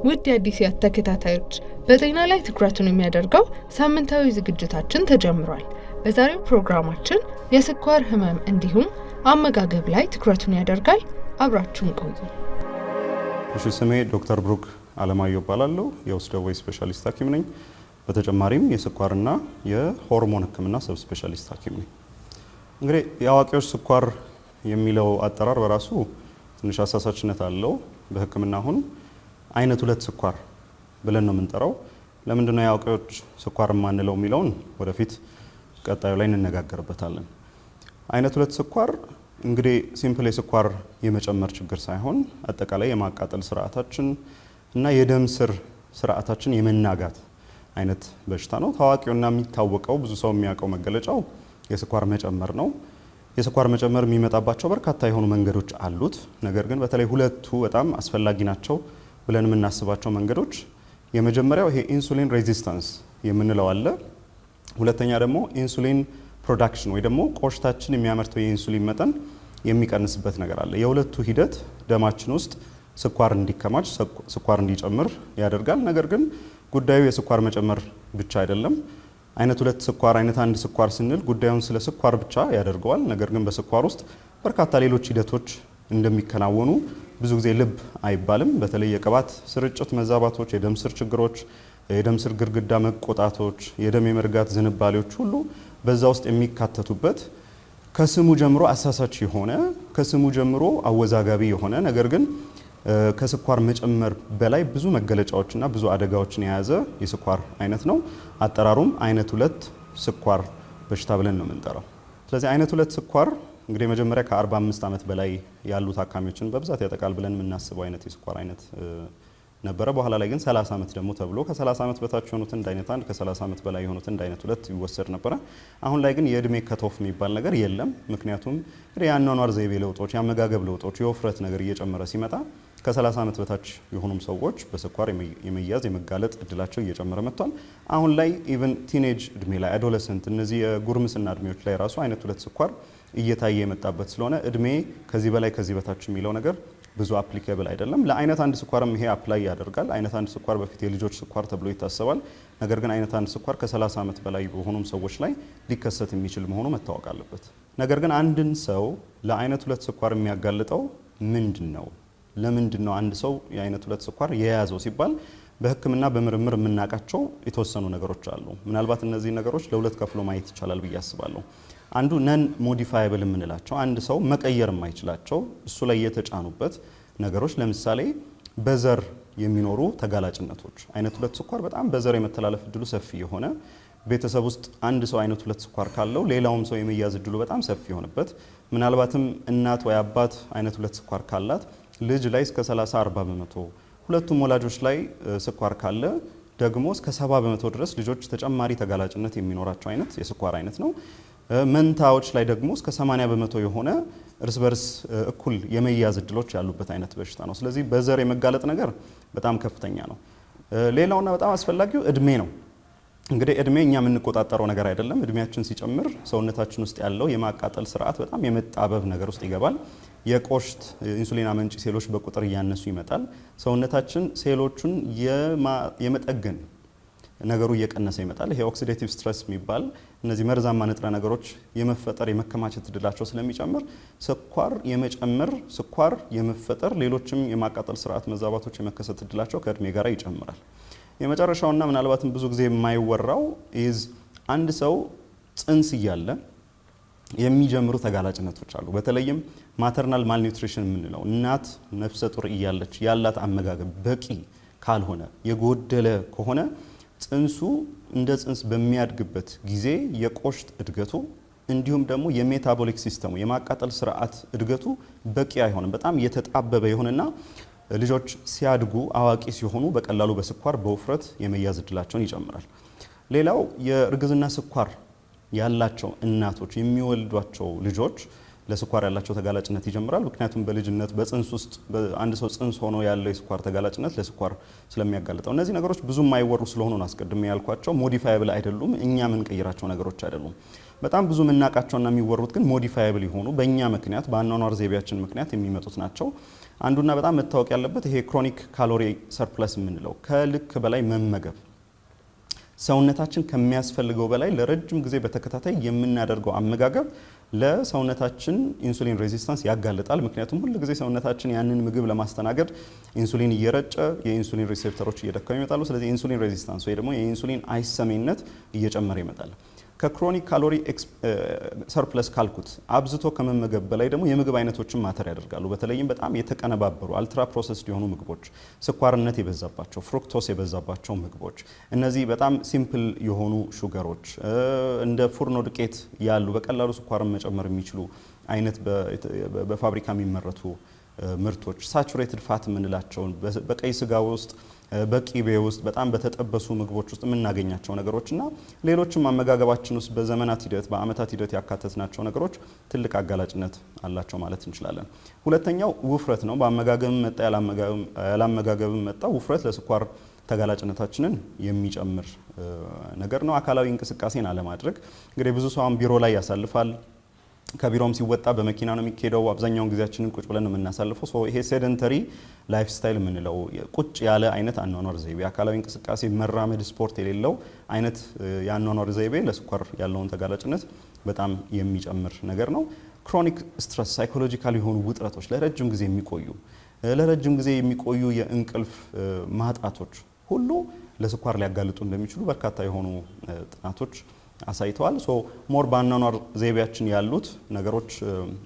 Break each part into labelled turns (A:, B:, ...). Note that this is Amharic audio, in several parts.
A: ውድ የአዲስ ሕይወት ተከታታዮች በጤና ላይ ትኩረቱን የሚያደርገው ሳምንታዊ ዝግጅታችን ተጀምሯል። በዛሬው ፕሮግራማችን የስኳር ህመም እንዲሁም አመጋገብ ላይ ትኩረቱን ያደርጋል። አብራችሁን ቆዩ።
B: እሺ፣ ስሜ ዶክተር ብሩክ አለማየሁ እባላለሁ። የውስጥ ደዌ ስፔሻሊስት ሐኪም ነኝ። በተጨማሪም የስኳርና የሆርሞን ህክምና ሰብ ስፔሻሊስት ሐኪም ነኝ። እንግዲህ የአዋቂዎች ስኳር የሚለው አጠራር በራሱ ትንሽ አሳሳችነት አለው። በህክምና አሁን አይነት 2 ስኳር ብለን ነው የምንጠራው። ለምንድነው የአዋቂዎች ስኳር ማንለው የሚለውን ወደፊት ቀጣዩ ላይ እንነጋገርበታለን። አይነት 2 ስኳር እንግዲህ ሲምፕል የስኳር የመጨመር ችግር ሳይሆን አጠቃላይ የማቃጠል ስርዓታችን እና የደም ስር ስርዓታችን የመናጋት አይነት በሽታ ነው። ታዋቂውና የሚታወቀው ብዙ ሰው የሚያውቀው መገለጫው የስኳር መጨመር ነው። የስኳር መጨመር የሚመጣባቸው በርካታ የሆኑ መንገዶች አሉት። ነገር ግን በተለይ 2ቱ በጣም አስፈላጊ ናቸው ብለን የምናስባቸው መንገዶች የመጀመሪያው ይሄ ኢንሱሊን ሬዚስታንስ የምንለው አለ። ሁለተኛ ደግሞ ኢንሱሊን ፕሮዳክሽን ወይ ደግሞ ቆሽታችን የሚያመርተው የኢንሱሊን መጠን የሚቀንስበት ነገር አለ። የሁለቱ ሂደት ደማችን ውስጥ ስኳር እንዲከማች ስኳር እንዲጨምር ያደርጋል። ነገር ግን ጉዳዩ የስኳር መጨመር ብቻ አይደለም። አይነት 2 ስኳር አይነት 1 ስኳር ስንል ጉዳዩን ስለ ስኳር ብቻ ያደርገዋል። ነገር ግን በስኳር ውስጥ በርካታ ሌሎች ሂደቶች እንደሚከናወኑ ብዙ ጊዜ ልብ አይባልም። በተለይ የቅባት ስርጭት መዛባቶች፣ የደም ስር ችግሮች፣ የደም ስር ግድግዳ መቆጣቶች፣ የደም የመርጋት ዝንባሌዎች ሁሉ በዛ ውስጥ የሚካተቱበት ከስሙ ጀምሮ አሳሳች የሆነ ከስሙ ጀምሮ አወዛጋቢ የሆነ ነገር ግን ከስኳር መጨመር በላይ ብዙ መገለጫዎችና ብዙ አደጋዎችን የያዘ የስኳር አይነት ነው። አጠራሩም አይነት 2 ስኳር በሽታ ብለን ነው የምንጠራው። ስለዚህ አይነት 2 ስኳር እንግዲህ መጀመሪያ ከ45 ዓመት በላይ ያሉ ታካሚዎችን በብዛት ያጠቃል ብለን የምናስበው አይነት የስኳር አይነት ነበረ። በኋላ ላይ ግን 30 ዓመት ደግሞ ተብሎ ከ30 ዓመት በታች የሆኑትን እንደ አይነት 1 ከ30 ዓመት በላይ የሆኑትን እንደ አይነት 2 ይወሰድ ነበረ። አሁን ላይ ግን የእድሜ ከቶፍ የሚባል ነገር የለም። ምክንያቱም የአኗኗር ዘይቤ ለውጦች፣ የአመጋገብ ለውጦች፣ የውፍረት ነገር እየጨመረ ሲመጣ ከ30 ዓመት በታች የሆኑም ሰዎች በስኳር የመያዝ የመጋለጥ እድላቸው እየጨመረ መጥቷል። አሁን ላይ ኢቭን ቲኔጅ እድሜ ላይ አዶለሰንት፣ እነዚህ የጉርምስና እድሜዎች ላይ ራሱ አይነት 2 ስኳር እየታየ የመጣበት ስለሆነ እድሜ ከዚህ በላይ ከዚህ በታች የሚለው ነገር ብዙ አፕሊኬብል አይደለም። ለአይነት 1 ስኳርም ይሄ አፕላይ ያደርጋል። አይነት 1 ስኳር በፊት የልጆች ስኳር ተብሎ ይታሰባል። ነገር ግን አይነት 1 ስኳር ከ30 ዓመት በላይ በሆኑም ሰዎች ላይ ሊከሰት የሚችል መሆኑ መታወቅ አለበት። ነገር ግን አንድን ሰው ለአይነት 2 ስኳር የሚያጋልጠው ምንድን ነው? ለምንድን ነው አንድ ሰው የአይነት 2 ስኳር የያዘው ሲባል በህክምና በምርምር የምናውቃቸው የተወሰኑ ነገሮች አሉ። ምናልባት እነዚህ ነገሮች ለሁለት ከፍሎ ማየት ይቻላል ብዬ አስባለሁ። አንዱ ነን ሞዲፋየብል የምንላቸው አንድ ሰው መቀየር የማይችላቸው እሱ ላይ የተጫኑበት ነገሮች፣ ለምሳሌ በዘር የሚኖሩ ተጋላጭነቶች። አይነት 2 ስኳር በጣም በዘር የመተላለፍ እድሉ ሰፊ የሆነ ቤተሰብ ውስጥ አንድ ሰው አይነት 2 ስኳር ካለው ሌላውም ሰው የመያዝ እድሉ በጣም ሰፊ የሆነበት፣ ምናልባትም እናት ወይ አባት አይነት 2 ስኳር ካላት ልጅ ላይ እስከ 30-40 በመቶ፣ ሁለቱም ወላጆች ላይ ስኳር ካለ ደግሞ እስከ 70 በመቶ ድረስ ልጆች ተጨማሪ ተጋላጭነት የሚኖራቸው አይነት የስኳር አይነት ነው። መንታዎች ላይ ደግሞ እስከ 80 በመቶ የሆነ እርስ በርስ እኩል የመያዝ እድሎች ያሉበት አይነት በሽታ ነው። ስለዚህ በዘር የመጋለጥ ነገር በጣም ከፍተኛ ነው። ሌላውና በጣም አስፈላጊው እድሜ ነው። እንግዲህ እድሜ እኛ የምንቆጣጠረው ነገር አይደለም። እድሜያችን ሲጨምር ሰውነታችን ውስጥ ያለው የማቃጠል ስርዓት በጣም የመጣበብ ነገር ውስጥ ይገባል። የቆሽት ኢንሱሊን አመንጪ ሴሎች በቁጥር እያነሱ ይመጣል። ሰውነታችን ሴሎቹን የመጠገን ነገሩ እየቀነሰ ይመጣል። ይሄ ኦክሲዴቲቭ ስትረስ የሚባል እነዚህ መርዛማ ንጥረ ነገሮች የመፈጠር የመከማቸት እድላቸው ስለሚጨምር ስኳር የመጨመር ስኳር የመፈጠር ሌሎችም የማቃጠል ስርዓት መዛባቶች የመከሰት እድላቸው ከእድሜ ጋር ይጨምራል። የመጨረሻውና ምናልባትም ብዙ ጊዜ የማይወራው ኢዝ አንድ ሰው ጽንስ እያለ የሚጀምሩ ተጋላጭነቶች አሉ። በተለይም ማተርናል ማልኒውትሪሽን የምንለው እናት ነፍሰ ጡር እያለች ያላት አመጋገብ በቂ ካልሆነ የጎደለ ከሆነ ጽንሱ እንደ ጽንስ በሚያድግበት ጊዜ የቆሽት እድገቱ እንዲሁም ደግሞ የሜታቦሊክ ሲስተሙ የማቃጠል ስርዓት እድገቱ በቂ አይሆንም። በጣም የተጣበበ ይሆንና ልጆች ሲያድጉ አዋቂ ሲሆኑ በቀላሉ በስኳር በውፍረት የመያዝ እድላቸውን ይጨምራል። ሌላው የእርግዝና ስኳር ያላቸው እናቶች የሚወልዷቸው ልጆች ለስኳር ያላቸው ተጋላጭነት ይጀምራል። ምክንያቱም በልጅነት በጽንስ ውስጥ አንድ ሰው ጽንስ ሆኖ ያለው የስኳር ተጋላጭነት ለስኳር ስለሚያጋልጠው እነዚህ ነገሮች ብዙ የማይወሩ ስለሆኑ ነው አስቀድሜ ያልኳቸው። ሞዲፋየብል አይደሉም፣ እኛ የምንቀይራቸው ነገሮች አይደሉም። በጣም ብዙ የምናውቃቸውና የሚወሩት ግን ሞዲፋየብል የሆኑ በእኛ ምክንያት በአኗኗር ዘይቤያችን ምክንያት የሚመጡት ናቸው። አንዱና በጣም መታወቅ ያለበት ይሄ ክሮኒክ ካሎሪ ሰርፕለስ የምንለው ከልክ በላይ መመገብ ሰውነታችን ከሚያስፈልገው በላይ ለረጅም ጊዜ በተከታታይ የምናደርገው አመጋገብ ለሰውነታችን ኢንሱሊን ሬዚስታንስ ያጋልጣል። ምክንያቱም ሁሉ ጊዜ ሰውነታችን ያንን ምግብ ለማስተናገድ ኢንሱሊን እየረጨ የኢንሱሊን ሪሴፕተሮች እየደከሙ ይመጣሉ። ስለዚህ ኢንሱሊን ሬዚስታንስ ወይ ደግሞ የኢንሱሊን አይሰሜነት እየጨመረ ይመጣል። ከክሮኒክ ካሎሪ ሰርፕለስ ካልኩት አብዝቶ ከመመገብ በላይ ደግሞ የምግብ አይነቶችን ማተር ያደርጋሉ። በተለይም በጣም የተቀነባበሩ አልትራ ፕሮሰስድ የሆኑ ምግቦች፣ ስኳርነት የበዛባቸው፣ ፍሩክቶስ የበዛባቸው ምግቦች፣ እነዚህ በጣም ሲምፕል የሆኑ ሹገሮች እንደ ፉርኖ ዱቄት ያሉ በቀላሉ ስኳርን መጨመር የሚችሉ አይነት በፋብሪካ የሚመረቱ ምርቶች፣ ሳቹሬትድ ፋት የምንላቸውን በቀይ ስጋ ውስጥ በቂቤ ውስጥ በጣም በተጠበሱ ምግቦች ውስጥ የምናገኛቸው ነገሮችና ሌሎችም አመጋገባችን ውስጥ በዘመናት ሂደት በአመታት ሂደት ያካተትናቸው ነገሮች ትልቅ አጋላጭነት አላቸው ማለት እንችላለን። ሁለተኛው ውፍረት ነው። በአመጋገብም መጣ ያላመጋገብም መጣ ውፍረት ለስኳር ተጋላጭነታችንን የሚጨምር ነገር ነው። አካላዊ እንቅስቃሴን አለማድረግ እንግዲህ ብዙ ሰው ቢሮ ላይ ያሳልፋል። ከቢሮም ሲወጣ በመኪና ነው የሚሄደው። አብዛኛውን ጊዜያችንን ቁጭ ብለን ነው የምናሳልፈው። ሶ ይሄ ሴደንተሪ ላይፍ ስታይል የምንለው ቁጭ ያለ አይነት አኗኗር ዘይቤ፣ አካላዊ እንቅስቃሴ፣ መራመድ፣ ስፖርት የሌለው አይነት የአኗኗር ዘይቤ ለስኳር ያለውን ተጋላጭነት በጣም የሚጨምር ነገር ነው። ክሮኒክ ስትረስ፣ ሳይኮሎጂካል የሆኑ ውጥረቶች፣ ለረጅም ጊዜ የሚቆዩ የእንቅልፍ ማጣቶች ሁሉ ለስኳር ሊያጋልጡ እንደሚችሉ በርካታ የሆኑ ጥናቶች አሳይተዋል። ሶ ሞር በአኗኗር ዘይቤያችን ያሉት ነገሮች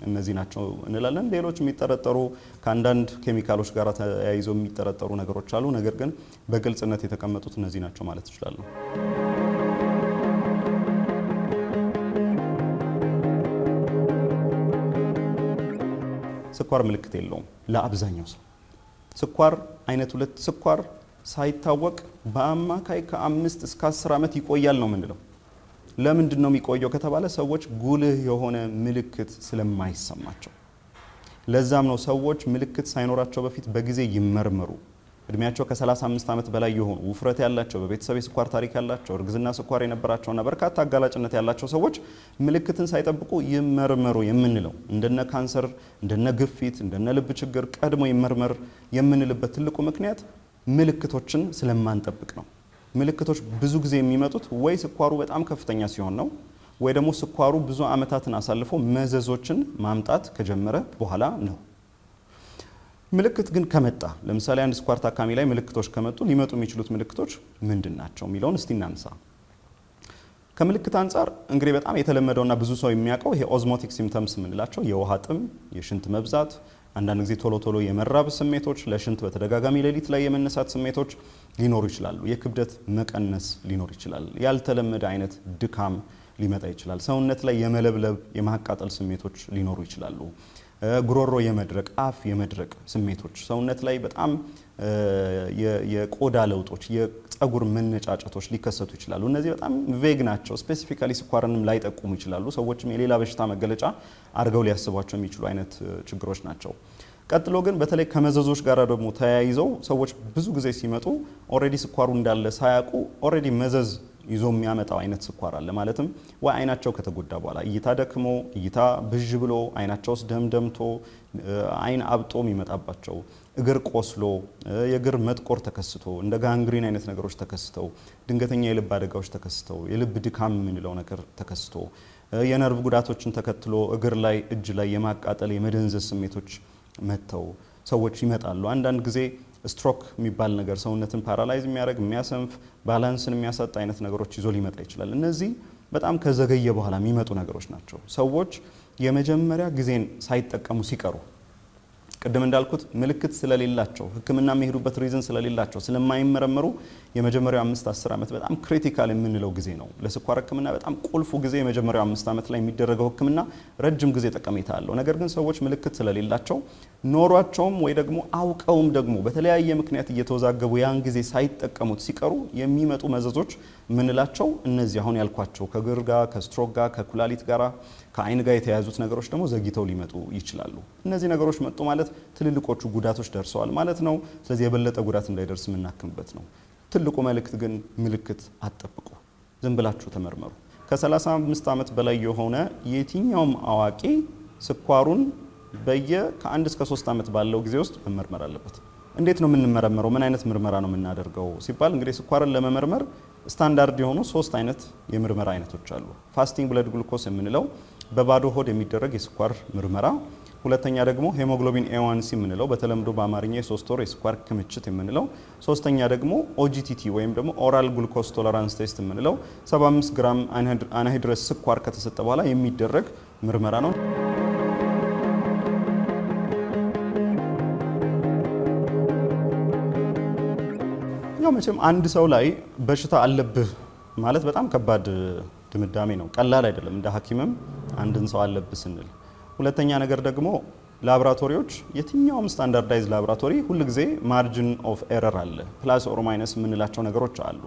B: እነዚህ ናቸው እንላለን። ሌሎች የሚጠረጠሩ ከአንዳንድ ኬሚካሎች ጋር ተያይዘው የሚጠረጠሩ ነገሮች አሉ። ነገር ግን በግልጽነት የተቀመጡት እነዚህ ናቸው ማለት እችላለሁ። ስኳር ምልክት የለውም ለአብዛኛው ሰው። ስኳር አይነት 2 ስኳር ሳይታወቅ በአማካይ ከ5 እስከ 10 ዓመት ይቆያል ነው የምንለው። ለምንድን ነው የሚቆየው ከተባለ ሰዎች ጉልህ የሆነ ምልክት ስለማይሰማቸው። ለዛም ነው ሰዎች ምልክት ሳይኖራቸው በፊት በጊዜ ይመርመሩ። እድሜያቸው ከ35 ዓመት በላይ የሆኑ ውፍረት ያላቸው፣ በቤተሰብ የስኳር ታሪክ ያላቸው፣ እርግዝና ስኳር የነበራቸውና በርካታ አጋላጭነት ያላቸው ሰዎች ምልክትን ሳይጠብቁ ይመርመሩ የምንለው። እንደነ ካንሰር፣ እንደነ ግፊት፣ እንደነ ልብ ችግር ቀድሞ ይመርመር የምንልበት ትልቁ ምክንያት ምልክቶችን ስለማንጠብቅ ነው። ምልክቶች ብዙ ጊዜ የሚመጡት ወይ ስኳሩ በጣም ከፍተኛ ሲሆን ነው፣ ወይ ደግሞ ስኳሩ ብዙ ዓመታትን አሳልፎ መዘዞችን ማምጣት ከጀመረ በኋላ ነው። ምልክት ግን ከመጣ ለምሳሌ አንድ ስኳር ታካሚ ላይ ምልክቶች ከመጡ ሊመጡ የሚችሉት ምልክቶች ምንድን ናቸው የሚለውን እስቲ እናንሳ። ከምልክት አንጻር እንግዲህ በጣም የተለመደውና ብዙ ሰው የሚያውቀው ይሄ ኦዝሞቲክ ሲምፕተምስ የምንላቸው የውሃ ጥም፣ የሽንት መብዛት፣ አንዳንድ ጊዜ ቶሎ ቶሎ የመራብ ስሜቶች፣ ለሽንት በተደጋጋሚ ሌሊት ላይ የመነሳት ስሜቶች ሊኖሩ ይችላሉ። የክብደት መቀነስ ሊኖር ይችላል። ያልተለመደ አይነት ድካም ሊመጣ ይችላል። ሰውነት ላይ የመለብለብ የማቃጠል ስሜቶች ሊኖሩ ይችላሉ። ጉሮሮ የመድረቅ፣ አፍ የመድረቅ ስሜቶች፣ ሰውነት ላይ በጣም የቆዳ ለውጦች፣ የፀጉር መነጫጨቶች ሊከሰቱ ይችላሉ። እነዚህ በጣም ቬግ ናቸው። ስፔሲፊካሊ ስኳርንም ላይጠቁሙ ይችላሉ። ሰዎችም የሌላ በሽታ መገለጫ አድርገው ሊያስቧቸው የሚችሉ አይነት ችግሮች ናቸው። ቀጥሎ ግን በተለይ ከመዘዞች ጋር ደግሞ ተያይዘው ሰዎች ብዙ ጊዜ ሲመጡ ኦሬዲ ስኳሩ እንዳለ ሳያውቁ ኦሬዲ መዘዝ ይዞ የሚያመጣው አይነት ስኳር አለ። ማለትም ወይ አይናቸው ከተጎዳ በኋላ እይታ ደክሞ፣ እይታ ብዥ ብሎ፣ አይናቸው ውስጥ ደም ደምቶ፣ አይን አብጦ የሚመጣባቸው፣ እግር ቆስሎ፣ የእግር መጥቆር ተከስቶ፣ እንደ ጋንግሪን አይነት ነገሮች ተከስተው፣ ድንገተኛ የልብ አደጋዎች ተከስተው፣ የልብ ድካም የምንለው ነገር ተከስቶ፣ የነርቭ ጉዳቶችን ተከትሎ እግር ላይ እጅ ላይ የማቃጠል የመደንዘዝ ስሜቶች መጥተው ሰዎች ይመጣሉ። አንዳንድ ጊዜ ስትሮክ የሚባል ነገር ሰውነትን ፓራላይዝ የሚያደርግ የሚያሰንፍ፣ ባላንስን የሚያሳጣ አይነት ነገሮች ይዞ ሊመጣ ይችላል። እነዚህ በጣም ከዘገየ በኋላ የሚመጡ ነገሮች ናቸው። ሰዎች የመጀመሪያ ጊዜን ሳይጠቀሙ ሲቀሩ፣ ቅድም እንዳልኩት ምልክት ስለሌላቸው፣ ሕክምና የሚሄዱበት ሪዝን ስለሌላቸው፣ ስለማይመረመሩ የመጀመሪያው 5-10 ዓመት በጣም ክሪቲካል የምንለው ጊዜ ነው። ለስኳር ሕክምና በጣም ቁልፉ ጊዜ የመጀመሪያው 5 ዓመት ላይ የሚደረገው ሕክምና ረጅም ጊዜ ጠቀሜታ አለው። ነገር ግን ሰዎች ምልክት ስለሌላቸው ኖሯቸውም ወይ ደግሞ አውቀውም ደግሞ በተለያየ ምክንያት እየተወዛገቡ ያን ጊዜ ሳይጠቀሙት ሲቀሩ የሚመጡ መዘዞች የምንላቸው እነዚህ አሁን ያልኳቸው ከእግር ጋር፣ ከስትሮክ ጋር፣ ከኩላሊት ጋር፣ ከአይን ጋር የተያያዙት ነገሮች ደግሞ ዘግይተው ሊመጡ ይችላሉ። እነዚህ ነገሮች መጡ ማለት ትልልቆቹ ጉዳቶች ደርሰዋል ማለት ነው። ስለዚህ የበለጠ ጉዳት እንዳይደርስ የምናክምበት ነው። ትልቁ መልእክት ግን ምልክት አትጠብቁ፣ ዝም ብላችሁ ተመርመሩ። ከ35 ዓመት በላይ የሆነ የትኛውም አዋቂ ስኳሩን ከ1 እስከ 3 ዓመት ባለው ጊዜ ውስጥ መመርመር አለበት። እንዴት ነው የምንመረመረው? ምን አይነት ምርመራ ነው የምናደርገው ሲባል እንግዲህ ስኳርን ለመመርመር ስታንዳርድ የሆኑ 3 አይነት የምርመራ አይነቶች አሉ። ፋስቲንግ ብለድ ግሉኮስ የምንለው በባዶ ሆድ የሚደረግ የስኳር ምርመራ፣ ሁለተኛ ደግሞ ሄሞግሎቢን ኤዋንሲ የምንለው በተለምዶ በአማርኛ የ3 ወር የስኳር ክምችት የምንለው፣ ሶስተኛ ደግሞ ኦጂቲቲ ወይም ደግሞ ኦራል ግሉኮስ ቶለራንስ ቴስት የምንለው 75 ግራም አናሂድረስ ስኳር ከተሰጠ በኋላ የሚደረግ ምርመራ ነው። መቼም አንድ ሰው ላይ በሽታ አለብህ ማለት በጣም ከባድ ድምዳሜ ነው። ቀላል አይደለም እንደ ሐኪምም አንድን ሰው አለብህ ስንል። ሁለተኛ ነገር ደግሞ ላቦራቶሪዎች የትኛውም ስታንዳርዳይዝ ላቦራቶሪ ሁልጊዜ ማርጂን ኦፍ ኤረር አለ፣ ፕላስ ኦር ማይነስ የምንላቸው ነገሮች አሉ።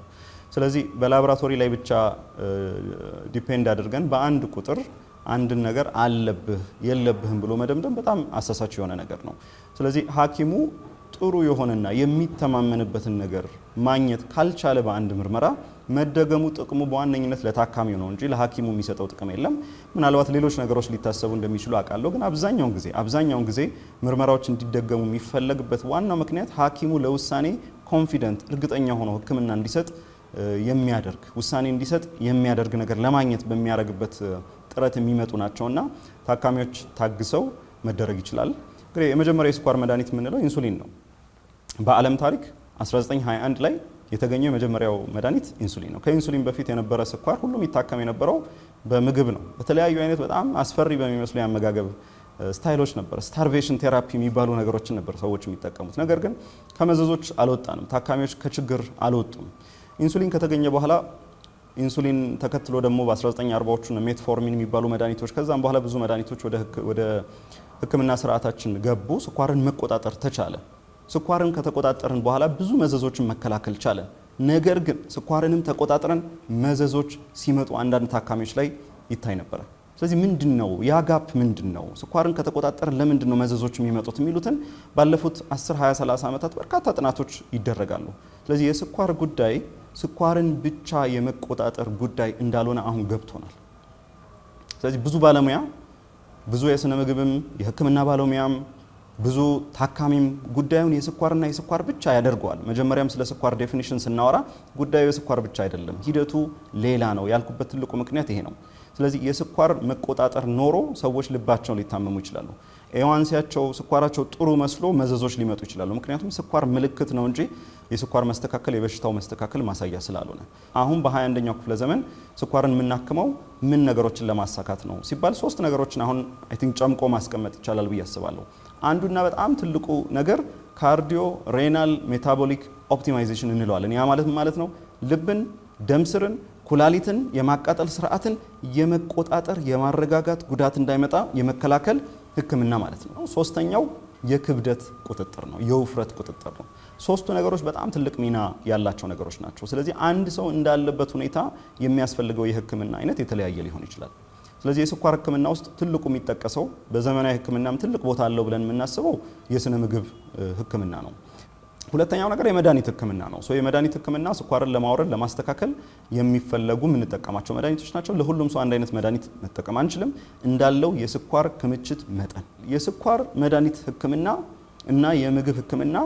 B: ስለዚህ በላቦራቶሪ ላይ ብቻ ዲፔንድ አድርገን በአንድ ቁጥር አንድን ነገር አለብህ የለብህም ብሎ መደምደም በጣም አሳሳች የሆነ ነገር ነው። ስለዚህ ሐኪሙ ጥሩ የሆነና የሚተማመንበትን ነገር ማግኘት ካልቻለ በአንድ ምርመራ መደገሙ ጥቅሙ በዋነኝነት ለታካሚው ነው እንጂ ለሐኪሙ የሚሰጠው ጥቅም የለም። ምናልባት ሌሎች ነገሮች ሊታሰቡ እንደሚችሉ አውቃለሁ፣ ግን አብዛኛውን ጊዜ ምርመራዎች እንዲደገሙ የሚፈለግበት ዋናው ምክንያት ሐኪሙ ለውሳኔ ኮንፊደንት እርግጠኛ ሆኖ ሕክምና እንዲሰጥ ውሳኔ እንዲሰጥ የሚያደርግ ነገር ለማግኘት በሚያደርግበት ጥረት የሚመጡ ናቸውና ታካሚዎች ታግሰው መደረግ ይችላል። እንግዲህ የመጀመሪያው የስኳር መድኃኒት የምንለው ኢንሱሊን ነው። በዓለም ታሪክ 1921 ላይ የተገኘው የመጀመሪያው መድኃኒት ኢንሱሊን ነው። ከኢንሱሊን በፊት የነበረ ስኳር ሁሉም ይታከም የነበረው በምግብ ነው። በተለያዩ አይነት በጣም አስፈሪ በሚመስሉ የአመጋገብ ስታይሎች ነበር። ስታርቬሽን ቴራፒ የሚባሉ ነገሮችን ነበር ሰዎች የሚጠቀሙት። ነገር ግን ከመዘዞች አልወጣንም፣ ታካሚዎች ከችግር አልወጡም። ኢንሱሊን ከተገኘ በኋላ ኢንሱሊን ተከትሎ ደግሞ በ1940ዎቹ ሜትፎርሚን የሚባሉ መድኃኒቶች ከዛም በኋላ ብዙ መድኃኒቶች ወደ ሕክምና ስርዓታችን ገቡ። ስኳርን መቆጣጠር ተቻለ። ስኳርን ከተቆጣጠርን በኋላ ብዙ መዘዞችን መከላከል ቻለ። ነገር ግን ስኳርንም ተቆጣጥረን መዘዞች ሲመጡ አንዳንድ ታካሚዎች ላይ ይታይ ነበር። ስለዚህ ምንድነው ያ ጋፕ? ምንድነው ስኳርን ከተቆጣጠርን ለምንድነው መዘዞች የሚመጡት የሚሉትን ባለፉት 10 20 30 ዓመታት በርካታ ጥናቶች ይደረጋሉ። ስለዚህ የስኳር ጉዳይ ስኳርን ብቻ የመቆጣጠር ጉዳይ እንዳልሆነ አሁን ገብቶናል። ስለዚህ ብዙ ባለሙያ ብዙ የስነ ምግብም የሕክምና ባለሙያም ብዙ ታካሚም ጉዳዩን የስኳርና የስኳር ብቻ ያደርገዋል። መጀመሪያም ስለ ስኳር ዴፊኒሽን ስናወራ ጉዳዩ የስኳር ብቻ አይደለም፣ ሂደቱ ሌላ ነው ያልኩበት ትልቁ ምክንያት ይሄ ነው። ስለዚህ የስኳር መቆጣጠር ኖሮ ሰዎች ልባቸውን ሊታመሙ ይችላሉ። ኤዋንሲያቸው ስኳራቸው ጥሩ መስሎ መዘዞች ሊመጡ ይችላሉ። ምክንያቱም ስኳር ምልክት ነው እንጂ የስኳር መስተካከል የበሽታው መስተካከል ማሳያ ስላልሆነ። አሁን በ21ኛው ክፍለ ዘመን ስኳርን የምናክመው ምን ነገሮችን ለማሳካት ነው ሲባል 3 ነገሮችን አሁን አይ ቲንክ ጨምቆ ማስቀመጥ ይቻላል ብዬ አስባለሁ። አንዱና በጣም ትልቁ ነገር ካርዲዮ ሬናል ሜታቦሊክ ኦፕቲማይዜሽን እንለዋለን። ያ ማለት ነው ልብን፣ ደም ስርን፣ ኩላሊትን የማቃጠል ስርዓትን የመቆጣጠር የማረጋጋት ጉዳት እንዳይመጣ የመከላከል ሕክምና ማለት ነው። ሶስተኛው የክብደት ቁጥጥር ነው፣ የውፍረት ቁጥጥር ነው። 3ቱ ነገሮች በጣም ትልቅ ሚና ያላቸው ነገሮች ናቸው። ስለዚህ አንድ ሰው እንዳለበት ሁኔታ የሚያስፈልገው የሕክምና አይነት የተለያየ ሊሆን ይችላል። ስለዚህ የስኳር ሕክምና ውስጥ ትልቁ የሚጠቀሰው በዘመናዊ ሕክምናም ትልቅ ቦታ አለው ብለን የምናስበው የስነ ምግብ ሕክምና ነው። ሁለተኛው ነገር የመድኃኒት ሕክምና ነው። የመድኃኒት ሕክምና ስኳርን ለማውረድ ለማስተካከል የሚፈለጉ የምንጠቀማቸው መድኃኒቶች ናቸው። ለሁሉም ሰው አንድ አይነት መድኃኒት መጠቀም አንችልም። እንዳለው የስኳር ክምችት መጠን የስኳር መድኃኒት ሕክምና እና የምግብ ሕክምና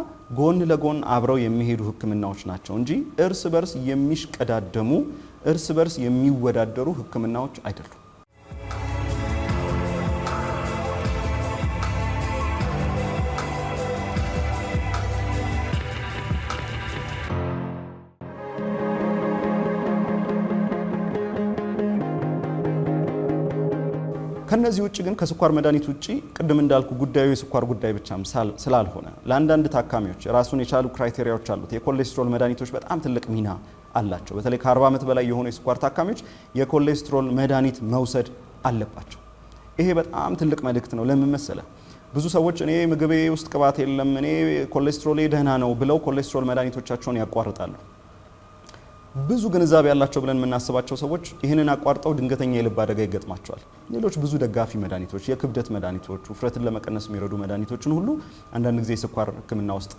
B: ጎን ለጎን አብረው የሚሄዱ ሕክምናዎች ናቸው እንጂ እርስ በርስ የሚሽቀዳደሙ እርስ በርስ የሚወዳደሩ ሕክምናዎች አይደሉም። ከነዚህ ውጪ ግን ከስኳር መድኃኒት ውጪ ቅድም እንዳልኩ ጉዳዩ የስኳር ጉዳይ ብቻም ስላልሆነ ለአንዳንድ ታካሚዎች ራሱን የቻሉ ክራይቴሪያዎች አሉት። የኮሌስትሮል መድኃኒቶች በጣም ትልቅ ሚና አላቸው። በተለይ ከ40 ዓመት በላይ የሆኑ የስኳር ታካሚዎች የኮሌስትሮል መድኃኒት መውሰድ አለባቸው። ይሄ በጣም ትልቅ መልእክት ነው። ለምን መሰለ? ብዙ ሰዎች እኔ ምግቤ ውስጥ ቅባት የለም፣ እኔ ኮሌስትሮሌ ደህና ነው ብለው ኮሌስትሮል መድኃኒቶቻቸውን ያቋርጣሉ። ብዙ ግንዛቤ ያላቸው ብለን የምናስባቸው ሰዎች ይህንን አቋርጠው ድንገተኛ የልብ አደጋ ይገጥማቸዋል። ሌሎች ብዙ ደጋፊ መድኃኒቶች፣ የክብደት መድኃኒቶች፣ ውፍረትን ለመቀነስ የሚረዱ መድኃኒቶችን ሁሉ አንዳንድ ጊዜ የስኳር ሕክምና ውስጥ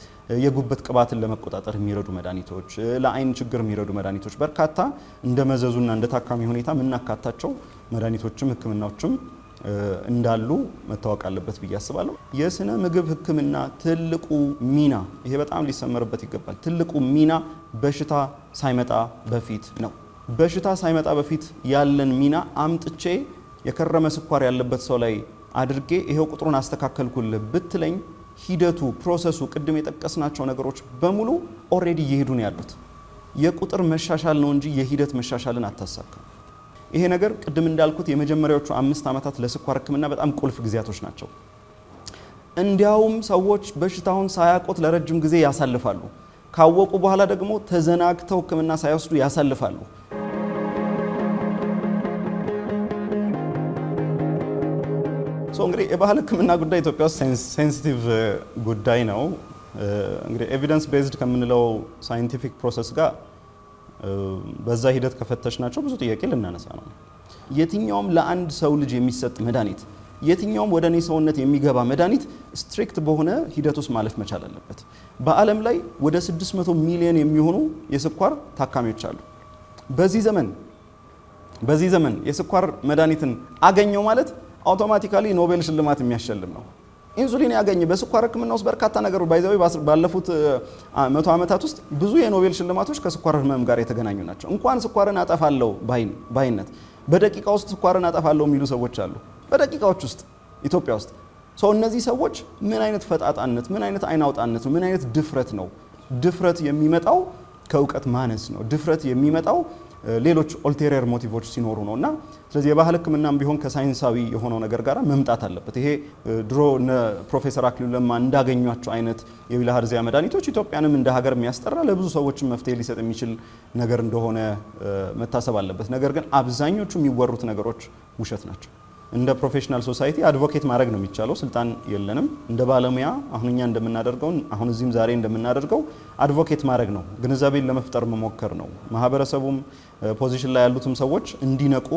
B: የጉበት ቅባትን ለመቆጣጠር የሚረዱ መድኃኒቶች፣ ለአይን ችግር የሚረዱ መድኃኒቶች በርካታ እንደ መዘዙና እንደ ታካሚ ሁኔታ የምናካታቸው መድኃኒቶችም ሕክምናዎችም እንዳሉ መታወቅ አለበት ብዬ አስባለሁ። የስነ ምግብ ሕክምና ትልቁ ሚና ይሄ በጣም ሊሰመርበት ይገባል። ትልቁ ሚና በሽታ ሳይመጣ በፊት ነው። በሽታ ሳይመጣ በፊት ያለን ሚና አምጥቼ የከረመ ስኳር ያለበት ሰው ላይ አድርጌ ይሄው ቁጥሩን አስተካከልኩልህ ብትለኝ ሂደቱ ፕሮሰሱ ቅድም የጠቀስናቸው ነገሮች በሙሉ ኦሬዲ እየሄዱ ነው ያሉት። የቁጥር መሻሻል ነው እንጂ የሂደት መሻሻልን አታሳካም። ይሄ ነገር ቅድም እንዳልኩት የመጀመሪያዎቹ 5 ዓመታት ለስኳር ህክምና በጣም ቁልፍ ጊዜያቶች ናቸው። እንዲያውም ሰዎች በሽታውን ሳያውቁት ለረጅም ጊዜ ያሳልፋሉ። ካወቁ በኋላ ደግሞ ተዘናግተው ህክምና ሳይወስዱ ያሳልፋሉ። እንግዲህ የባህል ህክምና ጉዳይ ኢትዮጵያ ውስጥ ሴንሲቲቭ ጉዳይ ነው። እንግዲህ ኤቪደንስ ቤዝድ ከምንለው ሳይንቲፊክ ፕሮሰስ ጋር በዛ ሂደት ከፈተሽናቸው ብዙ ጥያቄ ልናነሳ ነው። የትኛውም ለአንድ ሰው ልጅ የሚሰጥ መድኃኒት፣ የትኛውም ወደ እኔ ሰውነት የሚገባ መድኃኒት ስትሪክት በሆነ ሂደት ውስጥ ማለፍ መቻል አለበት። በዓለም ላይ ወደ 600 ሚሊዮን የሚሆኑ የስኳር ታካሚዎች አሉ። በዚህ ዘመን የስኳር መድኃኒትን አገኘው ማለት አውቶማቲካሊ ኖቤል ሽልማት የሚያሸልም ነው። ኢንሱሊን ያገኘ በስኳር ህክምና ውስጥ በርካታ ነገሮች ባይዘው ባለፉት 100 ዓመታት ውስጥ ብዙ የኖቤል ሽልማቶች ከስኳር ህመም ጋር የተገናኙ ናቸው። እንኳን ስኳርን አጠፋለሁ ባይነት በደቂቃ ውስጥ ስኳርን አጠፋለሁ የሚሉ ሰዎች አሉ። በደቂቃዎች ውስጥ ኢትዮጵያ ውስጥ እነዚህ ሰዎች ምን አይነት ፈጣጣነት፣ ምን አይነት አይናውጣነት ነው፣ ምን አይነት ድፍረት ነው? ድፍረት የሚመጣው ከእውቀት ማነስ ነው። ድፍረት የሚመጣው ሌሎች ኦልቴሪየር ሞቲቮች ሲኖሩ ነው። እና ስለዚህ የባህል ህክምናም ቢሆን ከሳይንሳዊ የሆነው ነገር ጋር መምጣት አለበት። ይሄ ድሮ ፕሮፌሰር አክሊሉ ለማ እንዳገኟቸው አይነት የቢልሃርዚያ መድኃኒቶች ኢትዮጵያንም እንደ ሀገር የሚያስጠራ ለብዙ ሰዎችም መፍትሄ ሊሰጥ የሚችል ነገር እንደሆነ መታሰብ አለበት። ነገር ግን አብዛኞቹ የሚወሩት ነገሮች ውሸት ናቸው። እንደ ፕሮፌሽናል ሶሳይቲ አድቮኬት ማድረግ ነው የሚቻለው፣ ስልጣን የለንም። እንደ ባለሙያ አሁን እኛ እንደምናደርገው አሁን እዚህም ዛሬ እንደምናደርገው አድቮኬት ማድረግ ነው፣ ግንዛቤን ለመፍጠር መሞከር ነው። ማህበረሰቡም ፖዚሽን ላይ ያሉትም ሰዎች እንዲነቁ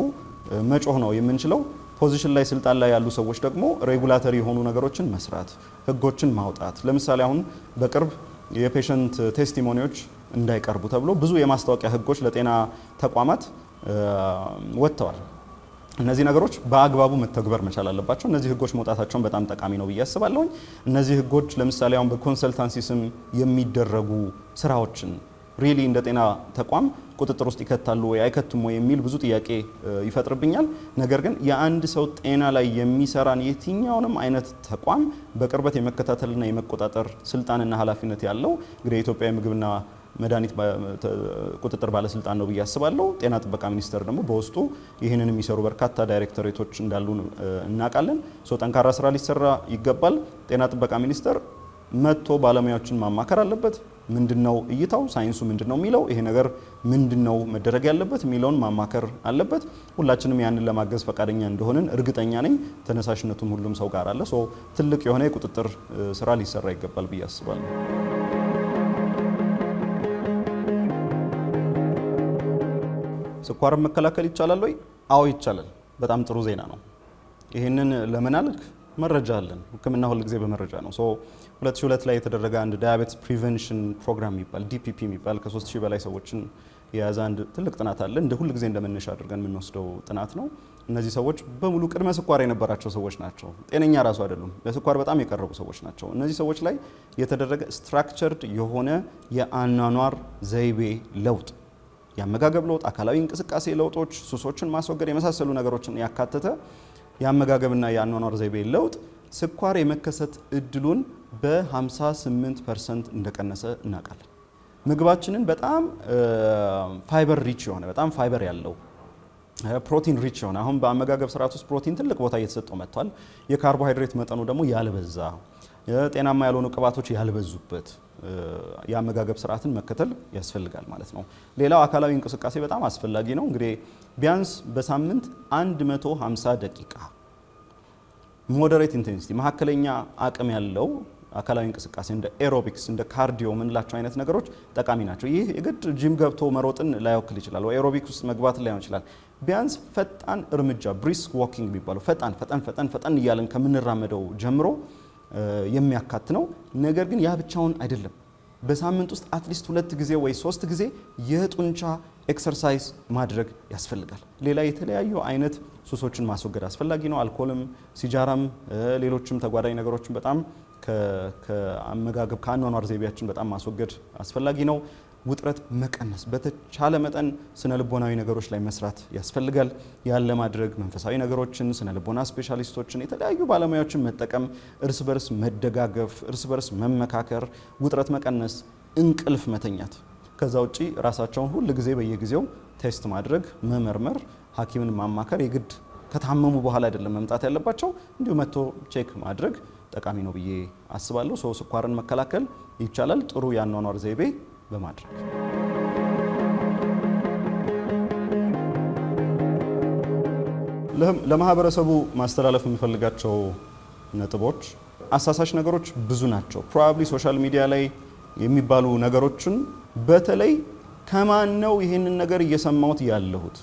B: መጮህ ነው የምንችለው። ፖዚሽን ላይ ስልጣን ላይ ያሉ ሰዎች ደግሞ ሬጉላተሪ የሆኑ ነገሮችን መስራት፣ ህጎችን ማውጣት። ለምሳሌ አሁን በቅርብ የፔሸንት ቴስቲሞኒዎች እንዳይቀርቡ ተብሎ ብዙ የማስታወቂያ ህጎች ለጤና ተቋማት ወጥተዋል። እነዚህ ነገሮች በአግባቡ መተግበር መቻል አለባቸው። እነዚህ ህጎች መውጣታቸውን በጣም ጠቃሚ ነው ብዬ አስባለሁ። እነዚህ ህጎች ለምሳሌ አሁን በኮንሰልታንሲ ስም የሚደረጉ ስራዎችን ሪሊ እንደ ጤና ተቋም ቁጥጥር ውስጥ ይከታሉ ወይ አይከቱም ወይ የሚል ብዙ ጥያቄ ይፈጥርብኛል። ነገር ግን የአንድ ሰው ጤና ላይ የሚሰራን የትኛውንም አይነት ተቋም በቅርበት የመከታተልና የመቆጣጠር ስልጣንና ኃላፊነት ያለው እንግዲህ የኢትዮጵያ የምግብና መድኃኒት ቁጥጥር ባለስልጣን ነው ብዬ አስባለሁ። ጤና ጥበቃ ሚኒስቴር ደግሞ በውስጡ ይህንን የሚሰሩ በርካታ ዳይሬክተሬቶች እንዳሉ እናውቃለን። ጠንካራ ስራ ሊሰራ ይገባል። ጤና ጥበቃ ሚኒስቴር መጥቶ ባለሙያዎችን ማማከር አለበት። ምንድነው እይታው፣ ሳይንሱ ምንድነው የሚለው፣ ይሄ ነገር ምንድነው መደረግ ያለበት የሚለውን ማማከር አለበት። ሁላችንም ያንን ለማገዝ ፈቃደኛ እንደሆንን እርግጠኛ ነኝ። ተነሳሽነቱም ሁሉም ሰው ጋር አለ። ትልቅ የሆነ የቁጥጥር ስራ ሊሰራ ይገባል ብዬ አስባለሁ። ስኳርን መከላከል ይቻላል ወይ? አዎ ይቻላል። በጣም ጥሩ ዜና ነው። ይህንን ለምን አልክ? መረጃ አለን። ህክምና ሁል ጊዜ በመረጃ ነው። 2002 ላይ የተደረገ አንድ ዳያቤትስ ፕሪቨንሽን ፕሮግራም የሚባል ዲፒፒ የሚባል ከ3000 በላይ ሰዎችን የያዘ አንድ ትልቅ ጥናት አለ። እንደ ሁል ጊዜ እንደመነሻ አድርገን የምንወስደው ጥናት ነው። እነዚህ ሰዎች በሙሉ ቅድመ ስኳር የነበራቸው ሰዎች ናቸው። ጤነኛ ራሱ አይደሉም። ለስኳር በጣም የቀረቡ ሰዎች ናቸው። እነዚህ ሰዎች ላይ የተደረገ ስትራክቸርድ የሆነ የአኗኗር ዘይቤ ለውጥ፣ የአመጋገብ ለውጥ፣ አካላዊ እንቅስቃሴ ለውጦች፣ ሱሶችን ማስወገድ የመሳሰሉ ነገሮችን ያካተተ የአመጋገብና የአኗኗር ዘይቤ ለውጥ ስኳር የመከሰት እድሉን በ58% እንደቀነሰ እናውቃለን። ምግባችንን በጣም ፋይበር ሪች የሆነ በጣም ፋይበር ያለው ፕሮቲን ሪች የሆነ አሁን በአመጋገብ ስርዓት ውስጥ ፕሮቲን ትልቅ ቦታ እየተሰጠው መጥቷል። የካርቦሃይድሬት መጠኑ ደግሞ ያልበዛ፣ ጤናማ ያልሆኑ ቅባቶች ያልበዙበት የአመጋገብ ስርዓትን መከተል ያስፈልጋል ማለት ነው። ሌላው አካላዊ እንቅስቃሴ በጣም አስፈላጊ ነው። እንግዲህ ቢያንስ በሳምንት 150 ደቂቃ ሞደሬት ኢንቴንሲቲ መካከለኛ አቅም ያለው አካላዊ እንቅስቃሴ እንደ ኤሮቢክስ እንደ ካርዲዮ ምንላቸው አይነት ነገሮች ጠቃሚ ናቸው። ይህ የግድ ጂም ገብቶ መሮጥን ላይወክል ይችላል፣ ወይ ኤሮቢክስ ውስጥ መግባት ላይሆን ይችላል። ቢያንስ ፈጣን እርምጃ ብሪስክ ዋኪንግ የሚባለው ፈጣን እያለን ከምንራመደው ጀምሮ የሚያካት ነው። ነገር ግን ያ ብቻውን አይደለም። በሳምንት ውስጥ አትሊስት 2 ጊዜ ወይ 3 ጊዜ የጡንቻ ኤክሰርሳይዝ ማድረግ ያስፈልጋል። ሌላ የተለያዩ አይነት ሱሶችን ማስወገድ አስፈላጊ ነው። አልኮልም፣ ሲጃራም፣ ሌሎችም ተጓዳኝ ነገሮችን በጣም ከአመጋገብ ከአኗኗር ዘይቤያችን በጣም ማስወገድ አስፈላጊ ነው። ውጥረት መቀነስ፣ በተቻለ መጠን ስነ ልቦናዊ ነገሮች ላይ መስራት ያስፈልጋል። ያን ለማድረግ መንፈሳዊ ነገሮችን፣ ስነ ልቦና ስፔሻሊስቶችን፣ የተለያዩ ባለሙያዎችን መጠቀም፣ እርስ በርስ መደጋገፍ፣ እርስ በርስ መመካከር፣ ውጥረት መቀነስ፣ እንቅልፍ መተኛት። ከዛ ውጪ ራሳቸውን ሁል ጊዜ በየጊዜው ቴስት ማድረግ፣ መመርመር፣ ሐኪምን ማማከር የግድ ከታመሙ በኋላ አይደለም መምጣት ያለባቸው፣ እንዲሁ መጥቶ ቼክ ማድረግ ጠቃሚ ነው ብዬ አስባለሁ። ስኳርን መከላከል ይቻላል ጥሩ የአኗኗር ዘይቤ በማድረግ። ለማህበረሰቡ ማስተላለፍ የምፈልጋቸው ነጥቦች፣ አሳሳች ነገሮች ብዙ ናቸው። ፕሮባብሊ ሶሻል ሚዲያ ላይ የሚባሉ ነገሮችን በተለይ ከማን ነው ይሄንን ነገር እየሰማሁት ያለሁት?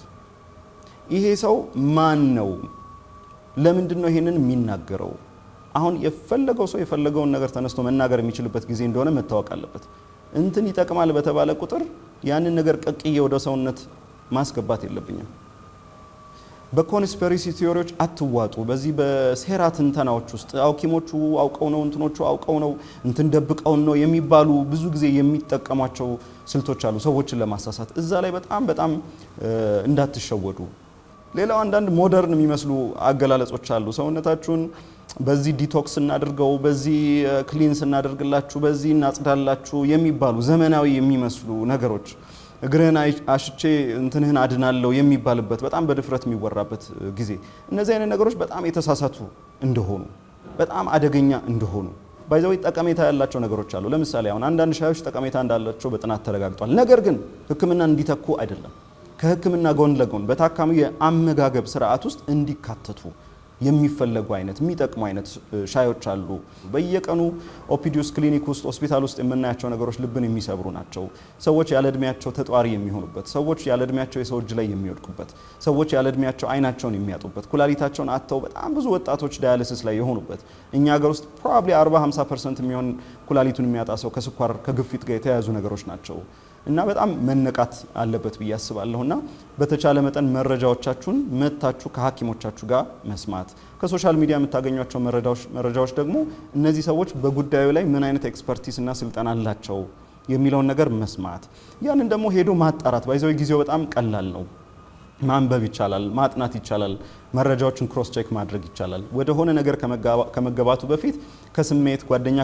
B: ይሄ ሰው ማን ነው? ለምንድን ነው ይሄንን የሚናገረው? አሁን የፈለገው ሰው የፈለገውን ነገር ተነስቶ መናገር የሚችልበት ጊዜ እንደሆነ መታወቅ አለበት። እንትን ይጠቅማል በተባለ ቁጥር ያንን ነገር ቀቅዬ ወደ ሰውነት ማስገባት የለብኝም። በኮንስፒሬሲ ቲዮሪዎች አትዋጡ። በዚህ በሴራ ትንተናዎች ውስጥ ሐኪሞቹ አውቀው ነው፣ እንትኖቹ አውቀው ነው፣ እንትን ደብቀውን ነው የሚባሉ ብዙ ጊዜ የሚጠቀሟቸው ስልቶች አሉ ሰዎችን ለማሳሳት። እዛ ላይ በጣም እንዳትሸወዱ። ሌላው አንዳንድ ሞደርን የሚመስሉ አገላለጾች አሉ። ሰውነታችሁን በዚህ ዲቶክስ እናድርገው፣ በዚህ ክሊንስ እናደርግላችሁ፣ በዚህ እናጽዳላችሁ የሚባሉ ዘመናዊ የሚመስሉ ነገሮች፣ እግርህን አሽቼ እንትንህን አድናለሁ የሚባልበት በጣም በድፍረት የሚወራበት ጊዜ፣ እነዚህ አይነት ነገሮች በጣም የተሳሳቱ እንደሆኑ፣ በጣም አደገኛ እንደሆኑ ባይዘው ጠቀሜታ ያላቸው ነገሮች አሉ። ለምሳሌ አሁን አንዳንድ ሻዮች ጠቀሜታ እንዳላቸው በጥናት ተረጋግጧል። ነገር ግን ሕክምና እንዲተኩ አይደለም። ከሕክምና ጎን ለጎን በታካሚው የአመጋገብ ስርዓት ውስጥ እንዲካተቱ የሚፈለጉ አይነት የሚጠቅሙ አይነት ሻዮች አሉ። በየቀኑ ኦፒዲዩስ ክሊኒክ ውስጥ ሆስፒታል ውስጥ የምናያቸው ነገሮች ልብን የሚሰብሩ ናቸው። ሰዎች ያለ እድሜያቸው ተጧሪ የሚሆኑበት፣ ሰዎች ያለ እድሜያቸው የሰው እጅ ላይ የሚወድቁበት፣ ሰዎች ያለ እድሜያቸው አይናቸውን የሚያጡበት፣ ኩላሊታቸውን አጥተው በጣም ብዙ ወጣቶች ዳያሊሲስ ላይ የሆኑበት። እኛ ሀገር ውስጥ ፕሮባብሊ 40-50% የሚሆን ኩላሊቱን የሚያጣ ሰው ከስኳር ከግፊት ጋር የተያያዙ ነገሮች ናቸው። እና በጣም መነቃት አለበት ብዬ አስባለሁ። እና በተቻለ መጠን መረጃዎቻችሁን መታችሁ ከሐኪሞቻችሁ ጋር መስማት፣ ከሶሻል ሚዲያ የምታገኟቸው መረጃዎች ደግሞ እነዚህ ሰዎች በጉዳዩ ላይ ምን አይነት ኤክስፐርቲስ እና ስልጠና አላቸው የሚለውን ነገር መስማት፣ ያንን ደግሞ ሄዶ ማጣራት። ባይዘው ጊዜው በጣም ቀላል ነው። ማንበብ ይቻላል፣ ማጥናት ይቻላል፣ መረጃዎችን ክሮስ ቼክ ማድረግ ይቻላል። ወደ ሆነ ነገር ከመገባቱ በፊት ከስሜት ጓደኛ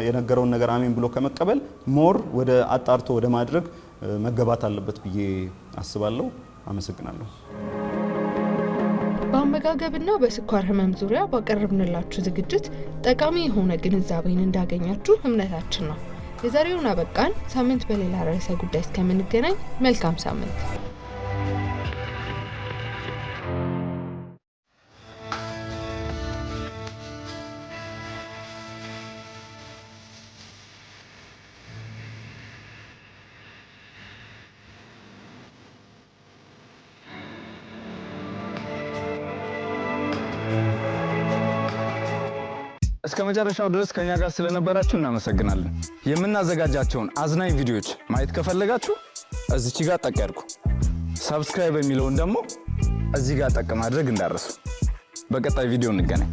B: የነገረውን ነገር አሜን ብሎ ከመቀበል ሞር ወደ አጣርቶ ወደ ማድረግ መገባት አለበት ብዬ አስባለሁ። አመሰግናለሁ።
A: በአመጋገብና በስኳር ህመም ዙሪያ ባቀረብንላችሁ ዝግጅት ጠቃሚ የሆነ ግንዛቤን እንዳገኛችሁ እምነታችን ነው። የዛሬውን አበቃን። ሳምንት በሌላ ርዕሰ ጉዳይ እስከምንገናኝ መልካም ሳምንት።
C: እስከ መጨረሻው ድረስ ከኛ ጋር ስለነበራችሁ እናመሰግናለን። የምናዘጋጃቸውን አዝናኝ ቪዲዮዎች ማየት ከፈለጋችሁ እዚች ጋር ጠቅ ያድርጉ። ሰብስክራይብ የሚለውን ደግሞ እዚህ ጋር ጠቅ ማድረግ እንዳትረሱ። በቀጣይ ቪዲዮ እንገናኝ።